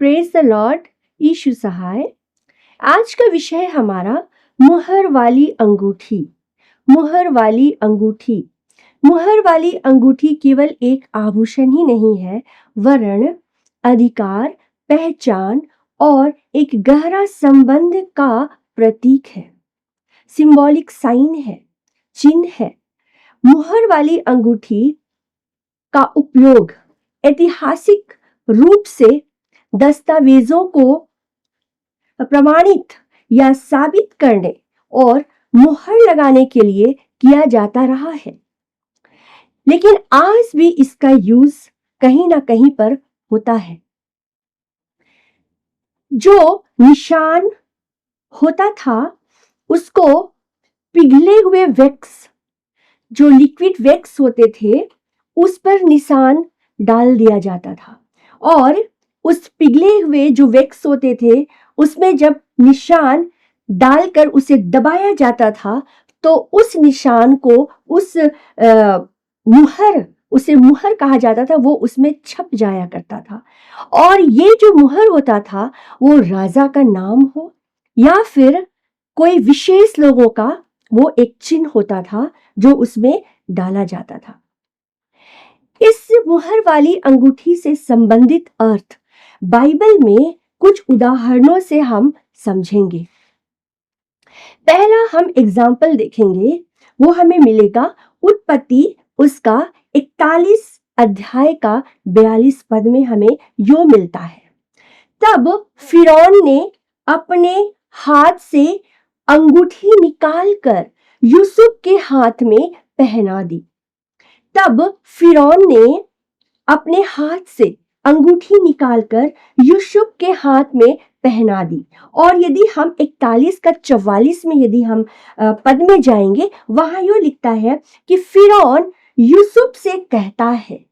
Praise the lord. Yeshu सहाय। आज का विषय हमारा मुहर वाली अंगूठी। मुहर वाली अंगूठी। मुहर वाली अंगूठी केवल एक आभूषण ही नहीं है, वरन अधिकार, पहचान और एक गहरा संबंध का प्रतीक है। सिंबॉलिक साइन है, चिन्ह है। मुहर वाली अंगूठी का उपयोग ऐतिहासिक रूप से दस्तावेजों को प्रमाणित या साबित करने और मुहर लगाने के लिए किया जाता रहा है, लेकिन आज भी इसका यूज कहीं ना कहीं पर होता है। जो निशान होता था उसको पिघले हुए वैक्स, जो लिक्विड वैक्स होते थे, उस पर निशान डाल दिया जाता था और उस पिघले हुए जो वैक्स होते थे उसमें जब निशान डालकर उसे दबाया जाता था तो उस निशान को उसे मुहर कहा जाता था, वो उसमें छप जाया करता था। और ये जो मुहर होता था वो राजा का नाम हो या फिर कोई विशेष लोगों का वो एक चिन्ह होता था जो उसमें डाला जाता था। इस मुहर वाली अंगूठी से संबंधित अर्थ बाइबल में कुछ उदाहरणों से हम समझेंगे। पहला हम एग्जाम्पल देखेंगे, वो हमें मिलेगा उत्पत्ति उसका 41 अध्याय का 42 पद में हमें यो मिलता है। तब फिरौन ने अपने हाथ से अंगूठी निकालकर यूसुफ के हाथ में पहना दी। तब फिरौन ने अपने हाथ से अंगूठी निकालकर यूसुफ के हाथ में पहना दी। और यदि हम 41 का 44 में यदि हम पद में जाएंगे, वहां यो लिखता है कि फिरौन यूसुफ से कहता है,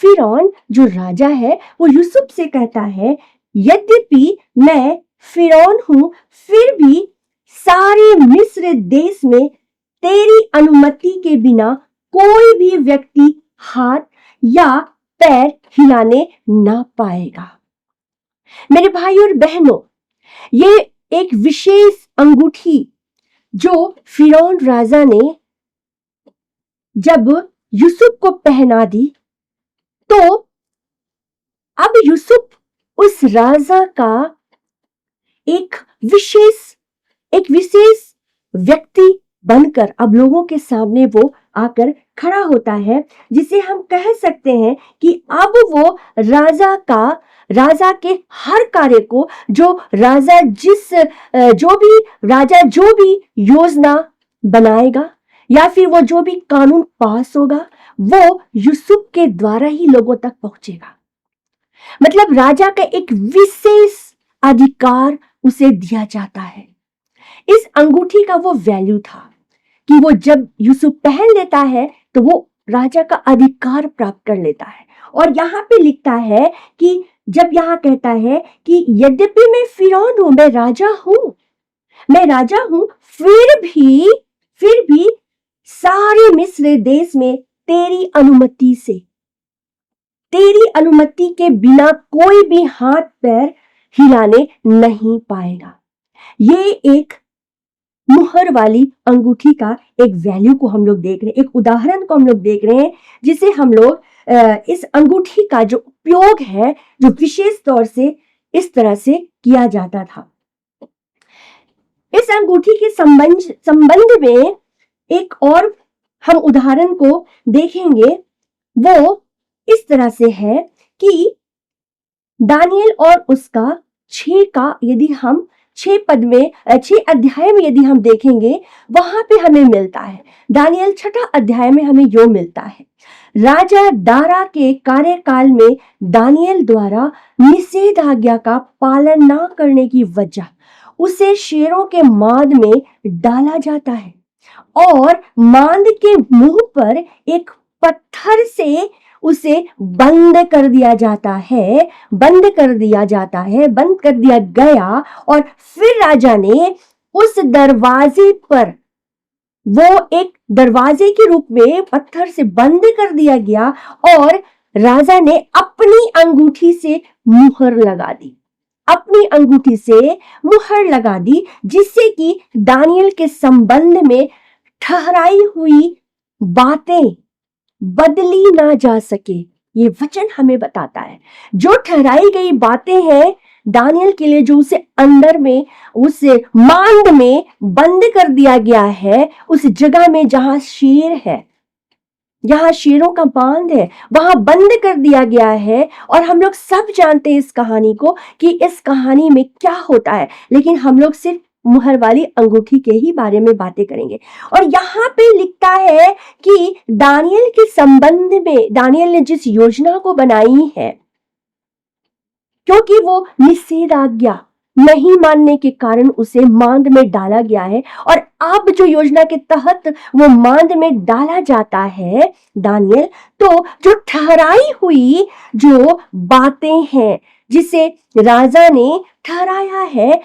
फिरौन जो राजा है वो यूसुफ से कहता है, यद्यपि मैं फिरौन हूं फिर भी सारे मिस्र देश में तेरी अनुमति के बिना कोई भी व्यक्ति हाथ या पैर हिलाने ना पाएगा। मेरे भाई और बहनों, ये एक विशेष अंगूठी जो फिरौन राजा ने जब यूसुफ को पहना दी, तो अब यूसुफ उस राजा का एक विशेष व्यक्ति बनकर अब लोगों के सामने वो आकर खड़ा होता है, जिसे हम कह सकते हैं कि अब वो राजा के हर कार्य को जो भी योजना बनाएगा या फिर वो जो भी कानून पास होगा वो यूसुफ के द्वारा ही लोगों तक पहुंचेगा। मतलब राजा का एक विशेष अधिकार उसे दिया जाता है। इस अंगूठी का वो वैल्यू था कि वो जब यूसुफ पहन लेता है तो वो राजा का अधिकार प्राप्त कर लेता है। और यहाँ पे लिखता है कि जब यहाँ कहता है कि यद्यपि मैं फिरौन हूं, मैं राजा हूं, फिर भी सारे मिस्र देश में तेरी अनुमति के बिना कोई भी हाथ पैर हिलाने नहीं पाएगा। ये एक मुहर वाली अंगूठी का एक वैल्यू को हम लोग देख रहे हैं, एक उदाहरण को हम लोग देख रहे हैं, जिसे हम लोग इस अंगूठी का जो उपयोग है जो विशेष तौर से इस तरह से किया जाता था। इस अंगूठी के संबंध में एक और हम उदाहरण को देखेंगे, वो इस तरह से है कि दानियल और उसका 6 अध्याय में यदि हम देखेंगे, वहां पे हमें मिलता है। दानियल 6 अध्याय में हमें यो मिलता है, राजा दारा के कार्यकाल में दानियल द्वारा निषेधाज्ञा का पालन न करने की वजह उसे शेरों के मांद में डाला जाता है और मांद के मुंह पर एक पत्थर से उसे बंद कर दिया गया। और फिर राजा ने उस दरवाजे पर, वो एक दरवाजे के रूप में पत्थर से बंद कर दिया गया और राजा ने अपनी अंगूठी से मुहर लगा दी। अपनी अंगूठी से मुहर लगा दी, जिससे कि दानियल के संबंध में ठहराई हुई बातें बदली ना जा सके। ये वचन हमें बताता है जो ठहराई गई बातें हैं दानियल के लिए, जो उसे अंदर में, उस मांद में बंद कर दिया गया है, उस जगह में जहां शेर है, जहां शेरों का बांध है, वहां बंद कर दिया गया है। और हम लोग सब जानते हैं इस कहानी को कि इस कहानी में क्या होता है, लेकिन हम लोग सिर्फ मुहर वाली अंगूठी के ही बारे में बातें करेंगे। और यहाँ पे लिखता है कि दानियल के संबंध में दानियल ने जिस योजना को बनाई है, क्योंकि वो निषेधाज्ञा नहीं मानने के कारण उसे मांद में डाला गया है, और अब जो योजना के तहत वो मांद में डाला जाता है दानियल, तो जो ठहराई हुई जो बातें हैं जिसे राजा ने ठहराया है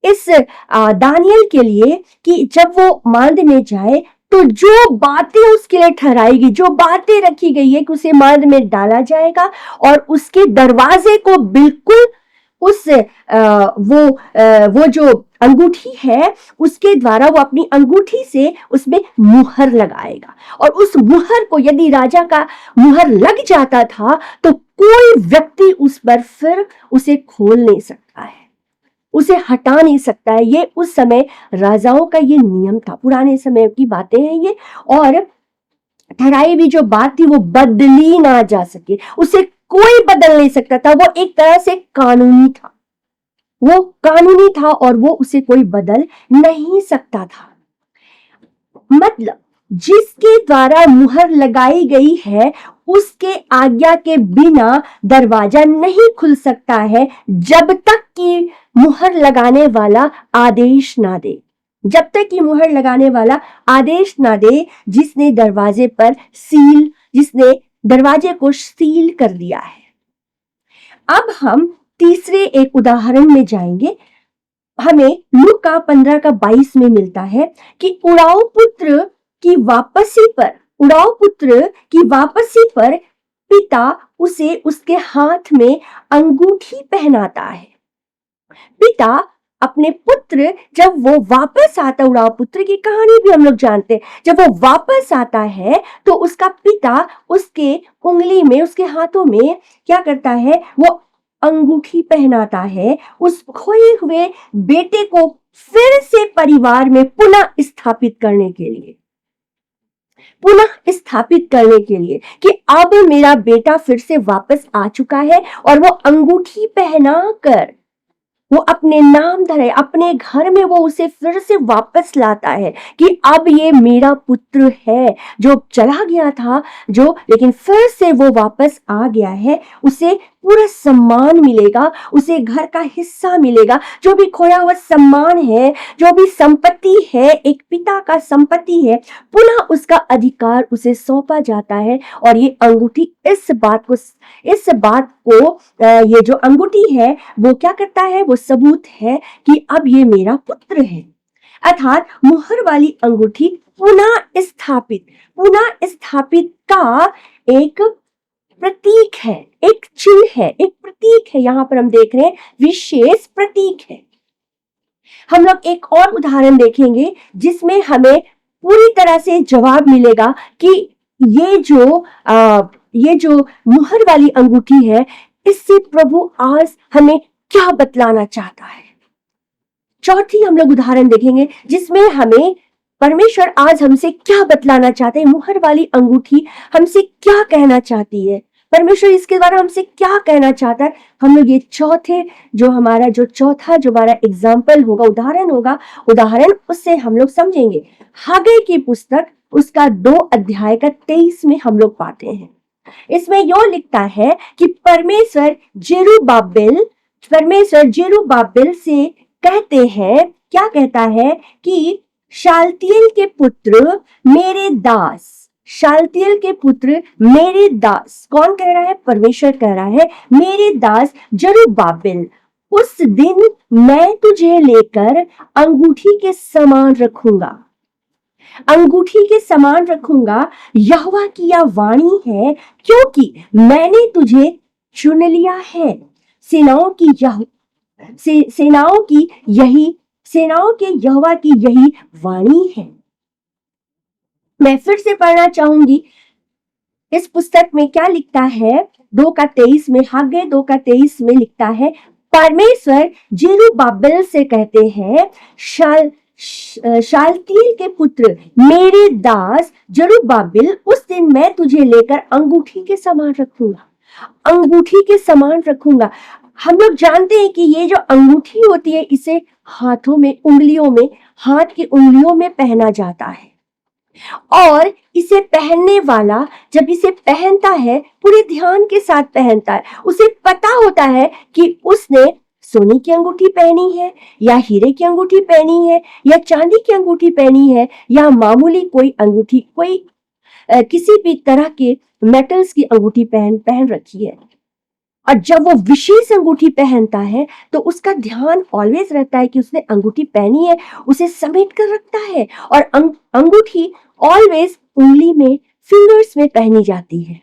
इस दानियल के लिए, कि जब वो मांद में जाए तो जो बातें उसके लिए ठहराई गई, जो बातें रखी गई है कि उसे मांद में डाला जाएगा, और उसके दरवाजे को बिल्कुल उस वो जो अंगूठी है उसके द्वारा वो अपनी अंगूठी से उसमें मुहर लगाएगा। और उस मुहर को यदि राजा का मुहर लग जाता था तो कोई व्यक्ति उस पर फिर उसे खोल नहीं सकता है, उसे हटा नहीं सकता है। ये उस समय राजाओं का ये नियम था, पुराने समय की बातें हैं ये। और ठहराई हुई जो बात थी वो बदली ना जा सके, उसे कोई बदल नहीं सकता था। वो एक तरह से कानूनी था, वो कानूनी था और वो उसे कोई बदल नहीं सकता था। मतलब जिसके द्वारा मुहर लगाई गई है उसके आज्ञा के बिना दरवाजा नहीं खुल सकता है, जब तक कि मुहर लगाने वाला आदेश ना दे, जब तक कि मुहर लगाने वाला आदेश ना दे, जिसने दरवाजे पर सील, जिसने दरवाजे को सील कर दिया है। अब हम तीसरे एक उदाहरण में जाएंगे। हमें लूका 15:22 में मिलता है कि उड़ाऊ पुत्र की वापसी पर पिता उसे उसके हाथ में अंगूठी पहनाता है। पिता अपने पुत्र, जब वो वापस आता, उड़ाऊ पुत्र की कहानी भी हम लोग जानते हैं, जब वो वापस आता है तो उसका पिता उसके उंगली में, उसके हाथों में क्या करता है, वो अंगूठी पहनाता है, उस खोए हुए बेटे को फिर से परिवार में पुनः स्थापित करने के लिए, कि अब मेरा बेटा फिर से वापस आ चुका है। और वो अंगूठी पहनाकर वो अपने नाम धरे, अपने घर में वो उसे फिर से वापस लाता है कि अब ये मेरा पुत्र है जो चला गया था, जो लेकिन फिर से वो वापस आ गया है। उसे पूरा सम्मान मिलेगा, उसे घर का हिस्सा मिलेगा, जो भी खोया हुआ सम्मान है, जो भी संपत्ति है, एक पिता का संपत्ति है, पुनः उसका अधिकार उसे सौंपा जाता है। और ये अंगूठी इस बात को ये जो अंगूठी है वो क्या करता है, वो सबूत है कि अब ये मेरा पुत्र है। अर्थात मुहर वाली अंगूठी पुनः स्थापित का एक प्रतीक है, एक चिन्ह है, एक प्रतीक है। यहां पर हम देख रहे हैं विशेष प्रतीक है। हम लोग एक और उदाहरण देखेंगे जिसमें हमें पूरी तरह से जवाब मिलेगा कि ये जो मुहर वाली अंगूठी है, इससे प्रभु आज हमें क्या बतलाना चाहता है। चौथी हम लोग उदाहरण देखेंगे जिसमें हमें परमेश्वर आज हमसे क्या बतलाना चाहते हैं, मुहर वाली अंगूठी हमसे क्या कहना चाहती है, परमेश्वर इसके द्वारा हमसे क्या कहना चाहता है। हम लोग ये चौथा जो हमारा एग्जाम्पल होगा, उदाहरण उससे हम लोग समझेंगे। हागे की पुस्तक उसका 2 अध्याय का 23 में हम लोग पाते हैं। इसमें यो लिखता है कि परमेश्वर जेरुब्बाबिल से कहते हैं, क्या कहता है कि शालतिएल के पुत्र मेरे दास, कौन कह रहा है, परमेश्वर कह रहा है, मेरे दास जरुब्बाबिल, उस दिन मैं तुझे लेकर अंगूठी के समान रखूंगा, यहोवा की यह वाणी है, क्योंकि मैंने तुझे चुन लिया है, सेनाओं की सेनाओं के यहोवा की यही वाणी है। मैं फिर से पढ़ना चाहूंगी इस पुस्तक में क्या लिखता है। 2:23 में, हागे 2:23 में लिखता है, परमेश्वर जेरुब्बाबेल से कहते हैं, शालतील के पुत्र मेरे दास जेरुब्बाबेल, उस दिन मैं तुझे लेकर अंगूठी के समान रखूंगा। अंगूठी के समान रखूंगा। हम लोग जानते हैं कि ये जो अंगूठी होती है इसे हाथों में, उंगलियों में, हाथ की उंगलियों में पहना जाता है, और इसे पहनने वाला जब इसे पहनता है पूरे ध्यान के साथ पहनता है। उसे पता होता है कि उसने सोने की अंगूठी पहनी है या हीरे की अंगूठी पहनी है या चांदी की अंगूठी पहनी है या मामूली कोई अंगूठी, कोई किसी भी तरह के मेटल्स की अंगूठी पहन रखी है। और जब वो विशेष अंगूठी पहनता है तो उसका ध्यान ऑलवेज रहता है कि उसने अंगूठी पहनी है, उसे समेट कर रखता है, और अंगूठी ऑलवेज उंगली में, फिंगर्स में पहनी जाती है,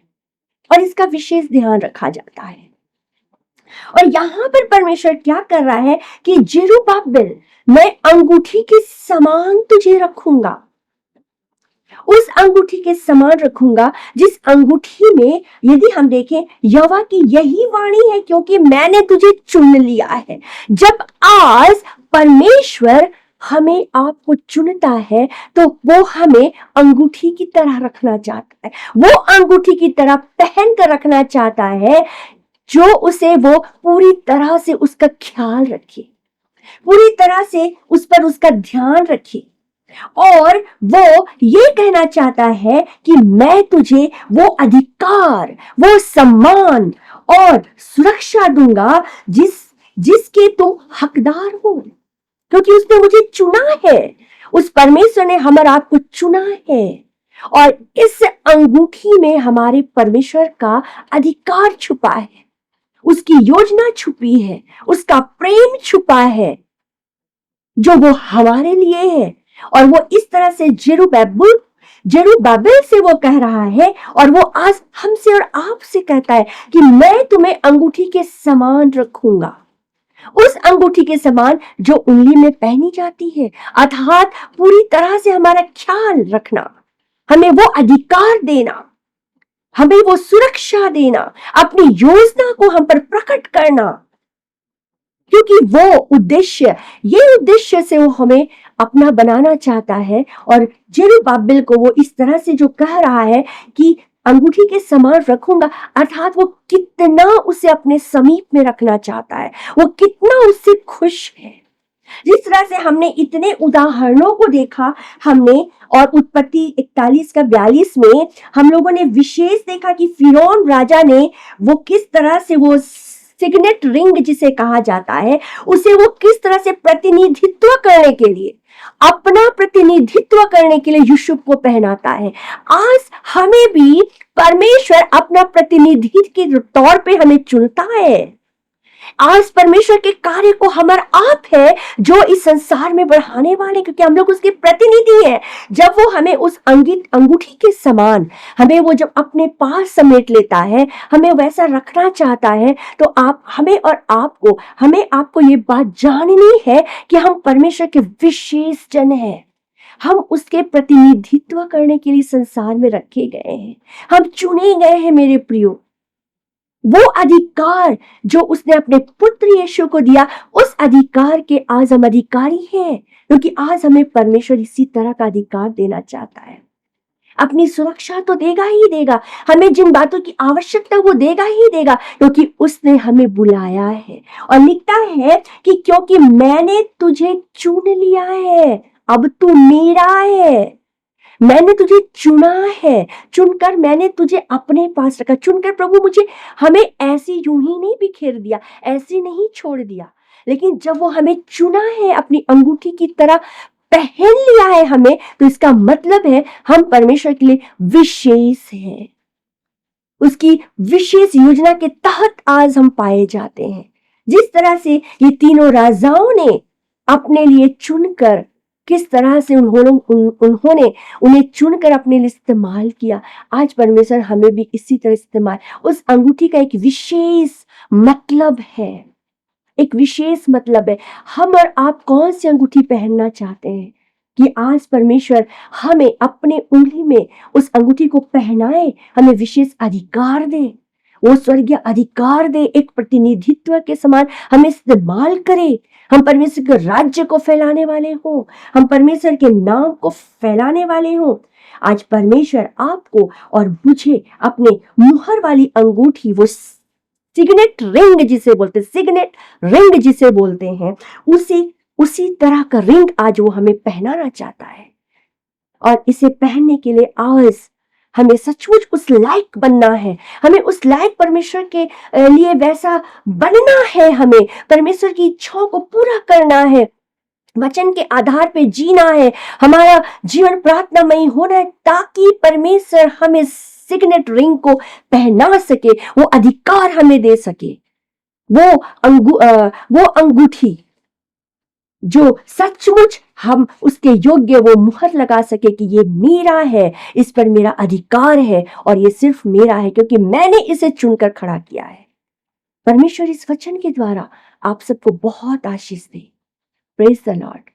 और इसका विशेष ध्यान रखा जाता है। और यहां पर परमेश्वर क्या कर रहा है कि जेरुब्बाबेल, मैं अंगूठी के समान तुझे रखूंगा, उस अंगूठी के समान रखूंगा जिस अंगूठी में, यदि हम देखें, यहोवा की यही वाणी है, क्योंकि मैंने तुझे चुन लिया है। जब आज परमेश्वर हमें, आपको चुनता है तो वो हमें अंगूठी की तरह रखना चाहता है, वो अंगूठी की तरह पहन कर रखना चाहता है, जो उसे वो पूरी तरह से उसका ख्याल रखे, पूरी तरह से उस पर उसका ध्यान रखे, और वो ये कहना चाहता है कि मैं तुझे वो अधिकार, वो सम्मान और सुरक्षा दूंगा जिसके तुम हकदार हो, क्योंकि उसने मुझे चुना है। उस परमेश्वर ने हमारा आपको चुना है, और इस अंगूठी में हमारे परमेश्वर का अधिकार छुपा है, उसकी योजना छुपी है, उसका प्रेम छुपा है जो वो हमारे लिए है। और वो इस तरह से जेरुब्बाबेल से वो कह रहा है, और वो आज हमसे और आपसे कहता है कि मैं तुम्हें अंगूठी के समान रखूंगा, उस अंगूठी के समान जो उंगली में पहनी जाती है, अर्थात पूरी तरह से हमारा ख्याल रखना, हमें वो अधिकार देना, हमें वो सुरक्षा देना, अपनी योजना को हम पर प्रकट करना, क्योंकि वो उद्देश्य, ये उद्देश्य से वो हमें अपना बनाना चाहता है। और जेरुब्बाबेल को वो इस तरह से जो कह रहा है कि अंगूठी के समान रखूंगा, अर्थात वो कितना उसे अपने समीप में रखना चाहता है, वो कितना उससे खुश है। जिस तरह से हमने इतने उदाहरणों को देखा, हमने, और उत्पत्ति 41:42 में हम लोगों ने विशेष देखा कि फिरौन राजा ने वो किस तरह से वो सिग्नेट रिंग जिसे कहा जाता है, उसे वो किस तरह से प्रतिनिधित्व करने के लिए, अपना प्रतिनिधित्व करने के लिए यूसुफ को पहनाता है। आज हमें भी परमेश्वर अपना प्रतिनिधि के तौर पे हमें चुनता है। आज परमेश्वर के कार्य को हमारा आप है जो इस संसार में बढ़ाने वाले, क्योंकि हम लोग उसके प्रतिनिधि हैं। जब वो हमें उस अंगूठी के समान, हमें वो जब अपने पास समेट लेता है, हमें वैसा रखना चाहता है, तो हमें आपको ये बात जाननी है कि हम परमेश्वर के विशेष जन हैं। हम उसके प्रतिनिधित्व करने के लिए संसार में रखे गए हैं, हम चुने गए हैं मेरे प्रियो। वो अधिकार जो उसने अपने पुत्र यीशु को दिया, उस अधिकार के आज हम अधिकारी हैं, क्योंकि आज हमें परमेश्वर इसी तरह का अधिकार देना चाहता है। अपनी सुरक्षा तो देगा ही देगा, हमें जिन बातों की आवश्यकता वो देगा ही देगा, क्योंकि उसने हमें बुलाया है। और लिखता है कि क्योंकि मैंने तुझे चुन लिया है, अब तू मेरा है, मैंने तुझे चुना है, चुनकर मैंने तुझे अपने पास रखा। चुनकर प्रभु हमें ऐसी यूं ही नहीं बिखेर दिया, ऐसे नहीं छोड़ दिया, लेकिन जब वो हमें चुना है, अपनी अंगूठी की तरह पहन लिया है हमें, तो इसका मतलब है हम परमेश्वर के लिए विशेष हैं, उसकी विशेष योजना के तहत आज हम पाए जाते हैं। जिस तरह से ये तीनों राजाओं ने अपने लिए चुनकर किस तरह से उन्होंने उन्हें चुनकर अपने लिए इस्तेमाल किया। आज परमेश्वर हमें भी इसी तरह इस्तेमाल, उस अंगूठी का एक विशेष मतलब है, एक विशेष मतलब है। हम और आप कौन सी अंगूठी पहनना चाहते हैं कि आज परमेश्वर हमें अपने उंगली में उस अंगूठी को पहनाए, हमें विशेष अधिकार दे, वो स्वर्गीय अधिकार दे, एक प्रतिनिधित्व के समान हमें इस्तेमाल करे। हम परमेश्वर के राज्य को फैलाने वाले हों, हम परमेश्वर के नाम को फैलाने वाले हों। आज परमेश्वर आपको और मुझे अपने मुहर वाली अंगूठी, वो सिग्नेट रिंग जिसे बोलते हैं, सिग्नेट रिंग जिसे बोलते हैं, उसी तरह का रिंग आज वो हमें पहनाना चाहता है। और इसे पहनने के लिए आज हमें सचमुच उस लायक बनना है, हमें उस लायक परमेश्वर के लिए वैसा बनना है, हमें परमेश्वर की इच्छाओं को पूरा करना है, वचन के आधार पे जीना है, हमारा जीवन प्रार्थनामयी होना है, ताकि परमेश्वर हमें सिग्नेट रिंग को पहना सके, वो अधिकार हमें दे सके, वो अंगूठी जो सचमुच हम उसके योग्य वो मुहर लगा सके कि ये मेरा है, इस पर मेरा अधिकार है और ये सिर्फ मेरा है क्योंकि मैंने इसे चुनकर खड़ा किया है। परमेश्वर इस वचन के द्वारा आप सबको बहुत आशीष दे। Praise the Lord.